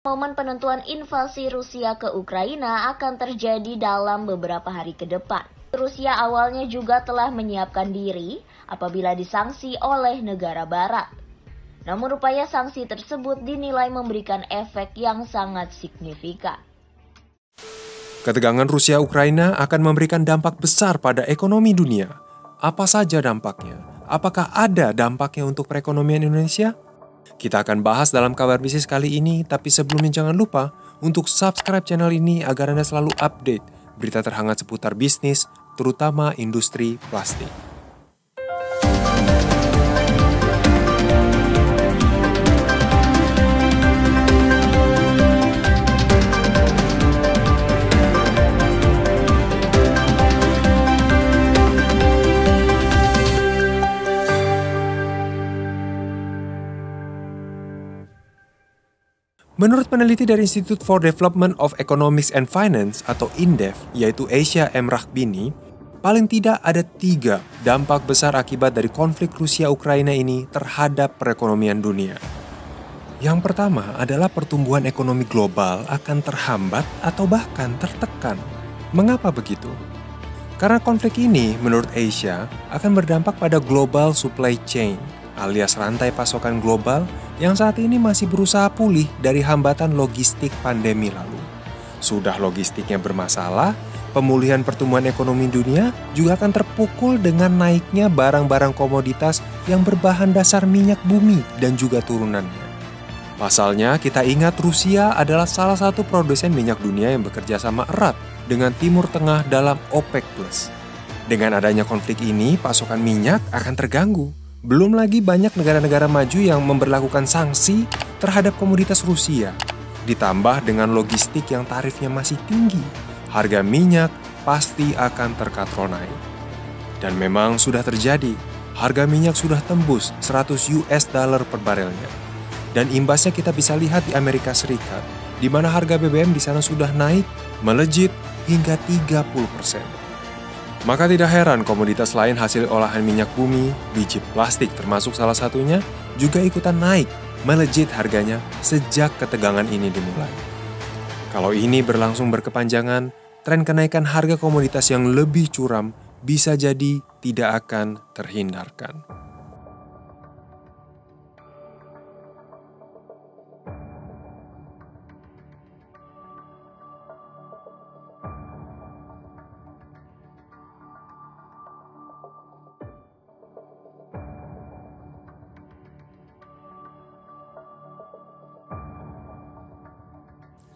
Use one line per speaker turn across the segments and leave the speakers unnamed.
Momen penentuan invasi Rusia ke Ukraina akan terjadi dalam beberapa hari ke depan. Rusia awalnya juga telah menyiapkan diri apabila disangsi oleh negara barat. Namun upaya sanksi tersebut dinilai memberikan efek yang sangat signifikan.
Ketegangan Rusia-Ukraina akan memberikan dampak besar pada ekonomi dunia. Apa saja dampaknya? Apakah ada dampaknya untuk perekonomian Indonesia? Kita akan bahas dalam kabar bisnis kali ini, tapi sebelumnya jangan lupa untuk subscribe channel ini agar Anda selalu update berita terhangat seputar bisnis, terutama industri plastik. Menurut peneliti dari Institute for Development of Economics and Finance atau INDEF, yaitu Asia M. Rahbini, paling tidak ada 3 dampak besar akibat dari konflik Rusia-Ukraina ini terhadap perekonomian dunia. Yang pertama adalah pertumbuhan ekonomi global akan terhambat atau bahkan tertekan. Mengapa begitu? Karena konflik ini, menurut Asia, akan berdampak pada global supply chain, alias rantai pasokan global yang saat ini masih berusaha pulih dari hambatan logistik pandemi lalu. Sudah logistiknya bermasalah, pemulihan pertumbuhan ekonomi dunia juga akan terpukul dengan naiknya barang-barang komoditas yang berbahan dasar minyak bumi dan juga turunannya. Pasalnya, kita ingat Rusia adalah salah satu produsen minyak dunia yang bekerja sama erat dengan Timur Tengah dalam OPEC+. Dengan adanya konflik ini, pasokan minyak akan terganggu. Belum lagi banyak negara-negara maju yang memberlakukan sanksi terhadap komoditas Rusia. Ditambah dengan logistik yang tarifnya masih tinggi, harga minyak pasti akan terkatrol naik. Dan memang sudah terjadi, harga minyak sudah tembus $100 per barelnya. Dan imbasnya kita bisa lihat di Amerika Serikat, di mana harga BBM di sana sudah naik melejit hingga 30%. Maka tidak heran komoditas lain hasil olahan minyak bumi, biji plastik termasuk salah satunya, juga ikutan naik, melejit harganya sejak ketegangan ini dimulai. Kalau ini berlangsung berkepanjangan, tren kenaikan harga komoditas yang lebih curam bisa jadi tidak akan terhindarkan.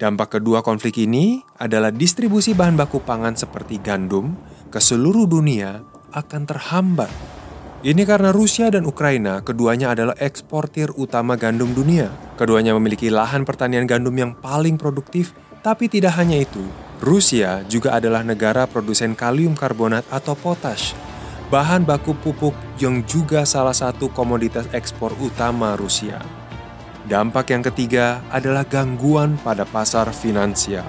Dampak kedua konflik ini adalah distribusi bahan baku pangan seperti gandum ke seluruh dunia akan terhambat. Ini karena Rusia dan Ukraina keduanya adalah eksportir utama gandum dunia. Keduanya memiliki lahan pertanian gandum yang paling produktif, tapi tidak hanya itu. Rusia juga adalah negara produsen kalium karbonat atau potash, bahan baku pupuk yang juga salah satu komoditas ekspor utama Rusia. Dampak yang ketiga adalah gangguan pada pasar finansial.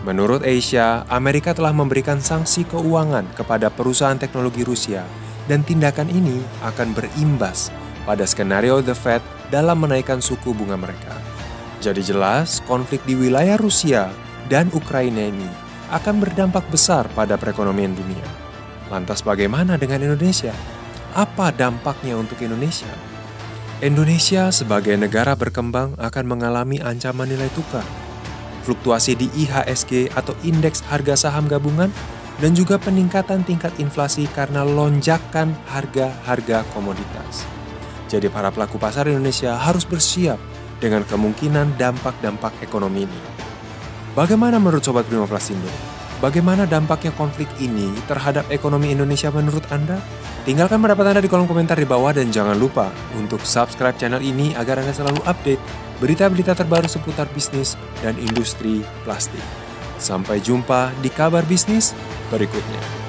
Menurut Asia, Amerika telah memberikan sanksi keuangan kepada perusahaan teknologi Rusia dan tindakan ini akan berimbas pada skenario The Fed dalam menaikkan suku bunga mereka. Jadi jelas, konflik di wilayah Rusia dan Ukraina ini akan berdampak besar pada perekonomian dunia. Lantas bagaimana dengan Indonesia? Apa dampaknya untuk Indonesia? Indonesia sebagai negara berkembang akan mengalami ancaman nilai tukar, fluktuasi di IHSG atau Indeks Harga Saham Gabungan, dan juga peningkatan tingkat inflasi karena lonjakan harga-harga komoditas. Jadi para pelaku pasar Indonesia harus bersiap dengan kemungkinan dampak-dampak ekonomi ini. Bagaimana menurut Sobat Prima Plasindo? Bagaimana dampaknya konflik ini terhadap ekonomi Indonesia menurut Anda? Tinggalkan pendapat Anda di kolom komentar di bawah dan jangan lupa untuk subscribe channel ini agar Anda selalu update berita-berita terbaru seputar bisnis dan industri plastik. Sampai jumpa di kabar bisnis berikutnya.